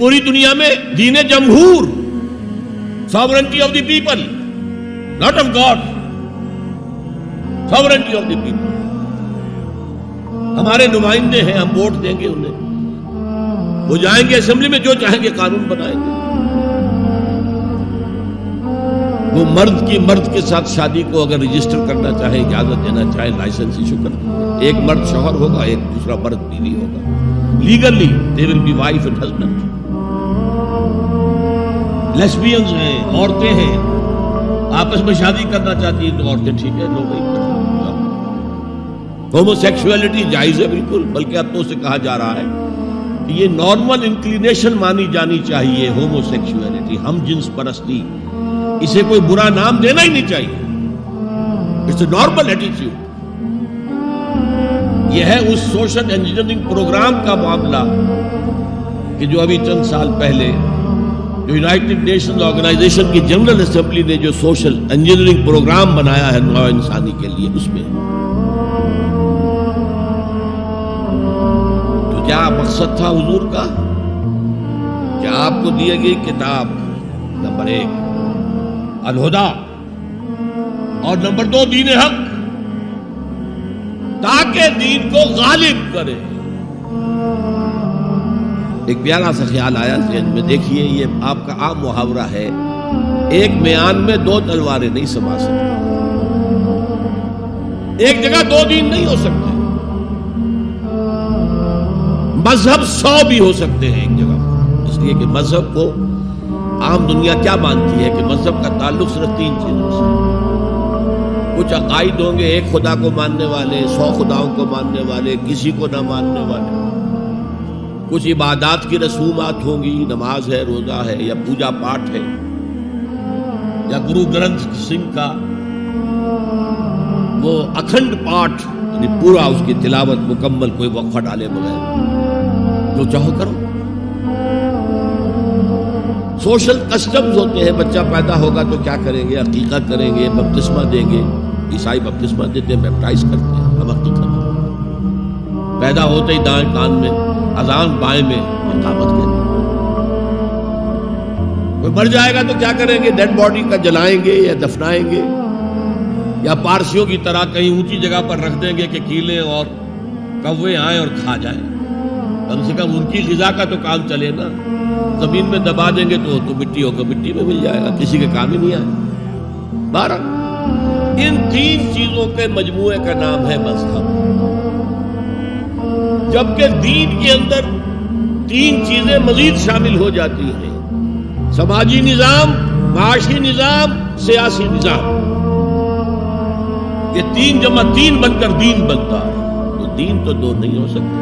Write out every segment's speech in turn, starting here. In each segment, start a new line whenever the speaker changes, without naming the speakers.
पूरी दुनिया में दीन जमहूर, sovereignty of the people, not of God, sovereignty of the people. हमारे नुमाइंदे हैं, हम वोट देंगे उन्हें, वो जाएंगे असेंबली में, जो चाहेंगे कानून बनाएंगे। वो मर्द के साथ शादी को अगर रजिस्टर करना चाहे, इजाजत देना चाहे, लाइसेंस इशू कर देंगे। एक मर्द शौहर होगा, एक दूसरा मर्द बीवी होगा। Legally they will be wife and husband. Lesbians हैं, औरतें हैं, आपस में शादी करना चाहती हैं तो औरतें ठीक है, लोग नहीं कर। होमोसेक्सुअलिटी जायज है बिल्कुल, बल्कि अब तो उसे कहा जा रहा है कि ये नॉर्मल इंक्लिनेशन मानी जानी चाहिए। होमोसेक्सुअलिटी, हम जिन्स परस्ती, इसे कोई बुरा नाम देना ही नहीं चाहिए। It's a normal attitude. यह है उस सोशल इंजीनियरिंग प्रोग्राम का मामला कि जो अभी चंद साल पहले जो यूनाइटेड नेशंस ऑर्गेनाइजेशन की जनरल असेंबली ने जो सोशल इंजीनियरिंग प्रोग्राम बनाया है नौ इंसानी के लिए, उसमें तो क्या मकसद था हुजूर का? क्या आपको दी गई किताब नंबर 1 अल-हुदा और नंबर 2 दीन हक, ताकि दीन को गालिब करे। एक प्यारा सा ख्याल आया ज़हन में, देखिए ये आपका आम मुहावरा है, एक म्यान में 2 तलवारें नहीं समा सकती, एक जगह 2 दीन नहीं हो सकते। मजहब 100 भी हो सकते हैं एक जगह, इसलिए कि मजहब को आम दुनिया क्या मानती है कि मजहब का ताल्लुक सिर्फ 3 चीजों से। कुछ अकायद होंगे, एक खुदा को मानने वाले, 100 खुदाओं को मानने वाले, किसी को ना मानने वाले। कुछ इबादत की रसूमात होंगी, नमाज है, रोजा है, या पूजा पाठ है, या गुरु ग्रंथ सिंह का वो अखंड पाठ, यानी पूरा उसकी तिलावत मुकम्मल, कोई वक्फा डाले बगैर, जो चाहो करो। सोशल कस्टम्स होते हैं, बच्चा पैदा होगा तो क्या करेंगे, अकीका करेंगे, बपतिस्मा देंगे। ईसाई बपतिस्मा देते हैं, बैप्टाइज करते हैं, हम अकीका करते। पैदा होते ही दाएं कान में अजान, बाएं में इकामत करते। कोई मर जाएगा तो क्या करेंगे, डेड बॉडी का जलाएंगे या दफनाएंगे, या पारसियों की तरह कहीं ऊंची जगह पर रख देंगे कि कीले और कौवे आए और खा जाए। कम से कम उनकी ग़िज़ा का तो काम चले ना। जमीन में दबा देंगे तो मिट्टी होकर मिट्टी में मिल जाएगा, किसी के काम ही नहीं आए। 12 इन 3 चीजों के मजमूए का नाम है मजहब। जबकि दीन के अंदर 3 चीजें मजीद शामिल हो जाती हैं: समाजी निजाम, माशी निजाम, सियासी निजाम। ये 3 जमा 3 बनकर दीन बनता है। तो दीन तो 2 नहीं हो सकते।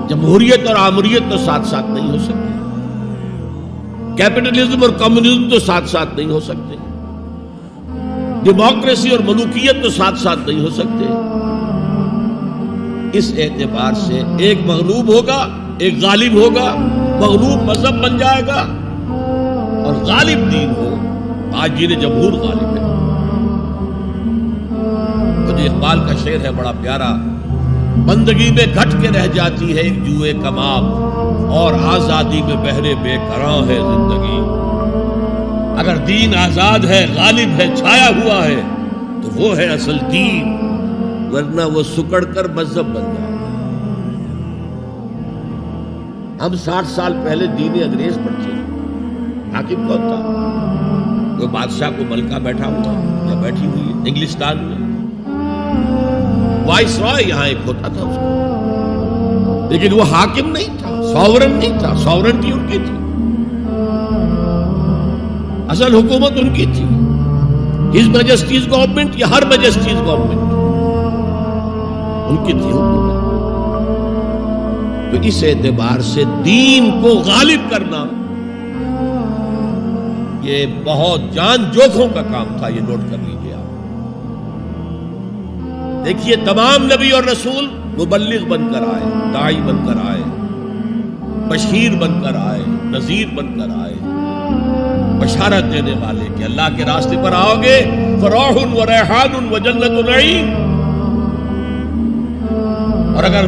जमहूरियत और आमरीयत तो साथ साथ नहीं हो सकते। कैपिटलिज्म और कम्युनिज्म तो साथ साथ नहीं हो सकते। डेमोक्रेसी और मलूकियत तो साथ साथ नहीं हो सकते। इस एतबार से एक मगलूब होगा, एक गालिब होगा। मगलूब मजहब बन जाएगा और गालिब दीन हो। आज दीन जमहूर गालिब है। तो जो इकबाल का शेर है बड़ा प्यारा, बंदगी में घट के रह जाती है एक जुए कबाब, और आजादी में बहरे बेकरां है जिंदगी। अगर दीन आजाद है, गालिब है, छाया हुआ है, तो वो है असल दीन, वरना वो सुकड़ कर मजहब बन जाए। हम 60 साल पहले दीन अंग्रेज पढ़ते थे। हाकिम कौन था? कोई बादशाह को मलका बैठा हुआ या बैठी हुई है इंग्लिस्तान में। वाइसरॉय यहां एक होता था उसको, लेकिन वो हाकिम नहीं था, सॉवरन नहीं था। सॉवरेंटी उनकी थी, असल हुकूमत उनकी थी। हिज मैजेस्टीज गवर्नमेंट या हर मैजेस्टीज गवर्नमेंट उनकी थी हुकूमत। तो इस एतबार से दीन को गालिब करना ये बहुत जान जोखों का काम था। ये नोट कर लीजिए आप। देखिए, तमाम नबी और रसूल मुबल्लिग बनकर आए, दाई बनकर आए, बशीर बनकर आए, नजीर बनकर आए, बशारत देने वाले कि अल्लाह के रास्ते पर आओगे फराहुन व रैहानुन व जन्नतुन नईम। और अगर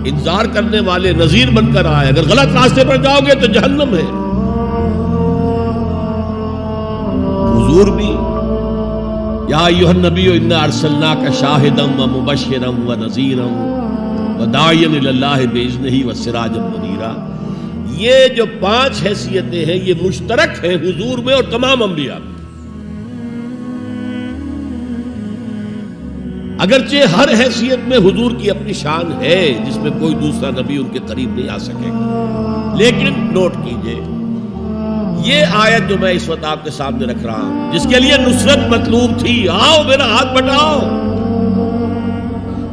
انذار کرنے والے نذیر بن کر آئے. اگر غلط راستے پر جاؤ گے تو جہنم ہے. حضور بھی یا ایھا النبی انا ارسلناک شاہدا ومبشرا ونذیرا وداعیا الی اللہ باذنہ وسراجا منیرا. یہ جو 5 حیثیتیں ہیں یہ مشترک ہیں حضور میں اور تمام انبیاء میں. اگرچہ ہر حیثیت میں حضور کی اپنی شان ہے جس میں کوئی دوسرا نبی ان کے قریب نہیں آ سکے گا، لیکن نوٹ کیجئے یہ آیت جو میں اس وقت آپ کے سامنے رکھ رہا ہوں، جس کے لیے نصرت مطلوب تھی، آؤ میرا ہاتھ بٹاؤ،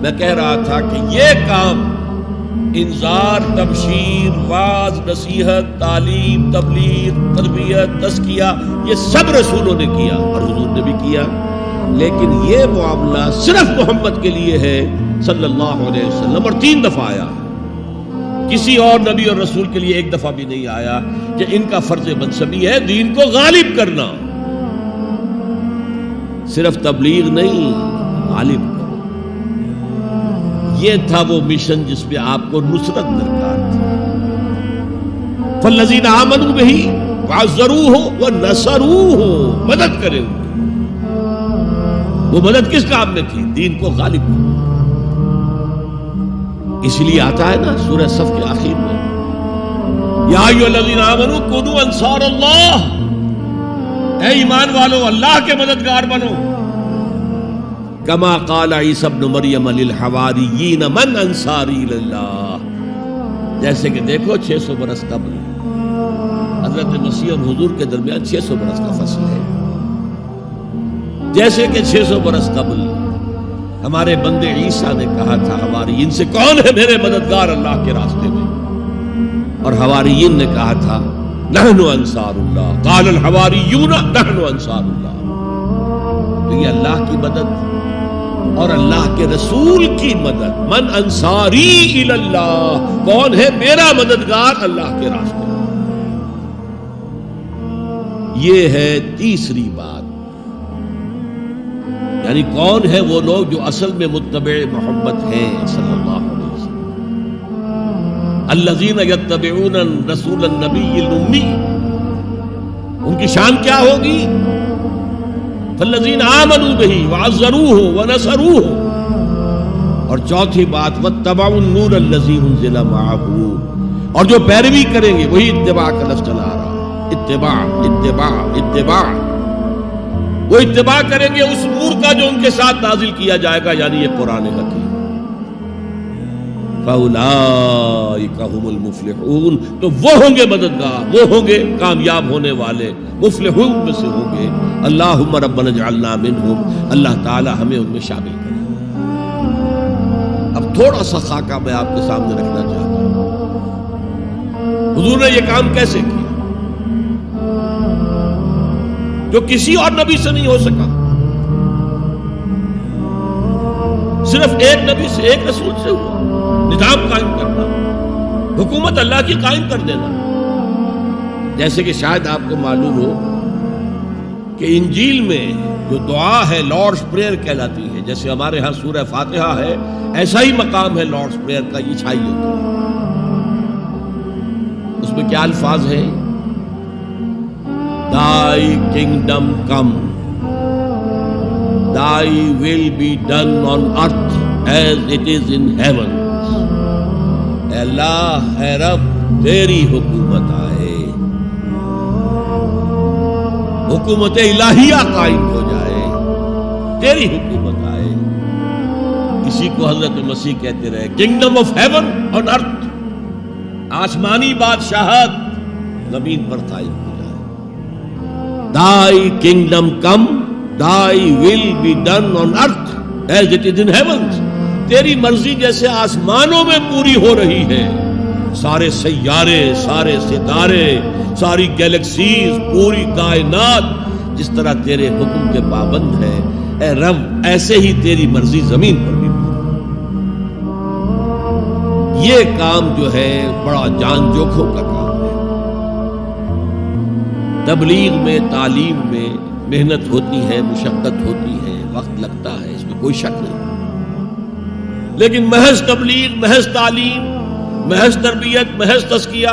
میں کہہ رہا تھا کہ یہ کام انذار، تبشیر، واعظ، نصیحت، تعلیم، تبلیغ، تربیت، تزکیہ، یہ سب رسولوں نے کیا اور حضور نے بھی کیا. لیکن یہ معاملہ صرف محمد کے لیے ہے صلی اللہ علیہ وسلم، اور 3 دفعہ آیا. کسی اور نبی اور رسول کے لیے 1 دفعہ بھی نہیں آیا کہ ان کا فرض منصبی ہے دین کو غالب کرنا. صرف تبلیغ نہیں، غالب کرنا. یہ تھا وہ مشن جس پہ آپ کو نصرت درکار تھی. فالذین آمنوا بہ وعزروہ ونصروہ، مدد کریں. وہ مدد کس کام میں تھی؟ دین کو غالب کرنا. اس لیے آتا ہے نا سورہ صف کے آخر میں، یا ایھا الذین آمنوا کونوا انصار اللہ، اے ایمان والو اللہ کے مددگار بنو. کما قال عیسی ابن مریم للحواریین من انصاری اللہ. جیسے کہ دیکھو 600 برس قبل حضرت مسیح اور حضور کے درمیان 600 برس کا فصل ہے. جیسے کہ 600 برس قبل ہمارے بندے عیسیٰ نے کہا تھا حواریین سے، کون ہے میرے مددگار اللہ کے راستے میں؟ اور حواریین نے کہا تھا نحن انصار اللہ. قال الحواریون نحن انصار اللہ. تو یہ اللہ کی مدد اور اللہ کے رسول کی مدد. من انصاری الی اللہ، کون ہے میرا مددگار اللہ کے راستے میں؟ یہ ہے تیسری بات. یعنی کون ہے وہ لوگ جو اصل میں متبع محمد ہیں صلی اللہ علیہ وسلم. الذین یتبعون الرسول النبی الامی، ان کی شان کیا ہوگی؟ فالذین آمنوا بہ وعزروہ ونصروہ. اور چوتھی بات واتبعوا النور الذی انزل معہ، اور جو پیروی کریں گے، وہی اتباع کا لفظ چلا رہا ہے، اتباع اتباع اتباع. وہ اتباع کریں گے اس نور کا جو ان کے ساتھ نازل کیا جائے گا، یعنی یہ قرآن حکیم. فَأُولَٰئِكَ هُمُ الْمُفْلِحُونَ، تو وہ ہوں گے مددگار، وہ ہوں گے کامیاب ہونے والے، مفلحون میں سے ہوں گے. اللہم ربنا اجعلنا منہم، اللہ تعالی ہمیں ان میں شامل کرے. اب تھوڑا سا خاکہ میں آپ کے سامنے رکھنا چاہتا ہوں. حضور نے یہ کام کیسے کیا جو کسی اور نبی سے نہیں ہو سکا؟ صرف ایک نبی سے، ایک رسول سے ہوا. نظام قائم کرنا، حکومت اللہ کی قائم کر دینا. جیسے کہ شاید آپ کو معلوم ہو کہ انجیل میں جو دعا ہے لارڈس پریئر کہلاتی ہے. جیسے ہمارے ہاں سورہ فاتحہ ہے، ایسا ہی مقام ہے لارڈس پریئر کا، یہ چھائی ہوتی ہے. اس میں کیا الفاظ ہیں؟ Thy kingdom come, Thy will be done on earth as it is in heaven. اے اللہ، اے رب، تیری حکومت آئے، حکومت الہیہ قائم ہو جائے، تیری حکومت آئے. اسی کو حضرت مسیح کہتے رہے، کنگڈم آف ہیون آن ارتھ، آسمانی بادشاہت زمین پر قائم ہو جائے. Thy kingdom come, Thy will be done on earth as it is in heavens. تیری مرضی جیسے آسمانوں میں پوری ہو رہی ہے، سارے سیارے، سارے ستارے، ساری گیلیکسیز، پوری کائنات جس طرح تیرے حکم کے پابند ہے، اے رب ایسے ہی تیری مرضی زمین پر بھی پوری. یہ کام جو ہے بڑا جان جوکھوں کا کام ہے. تبلیغ میں، تعلیم میں محنت ہوتی ہے، مشقت ہوتی ہے، وقت لگتا ہے، اس میں کوئی شک نہیں. لیکن محض تبلیغ، محض تعلیم محض تربیت، محض تزکیہ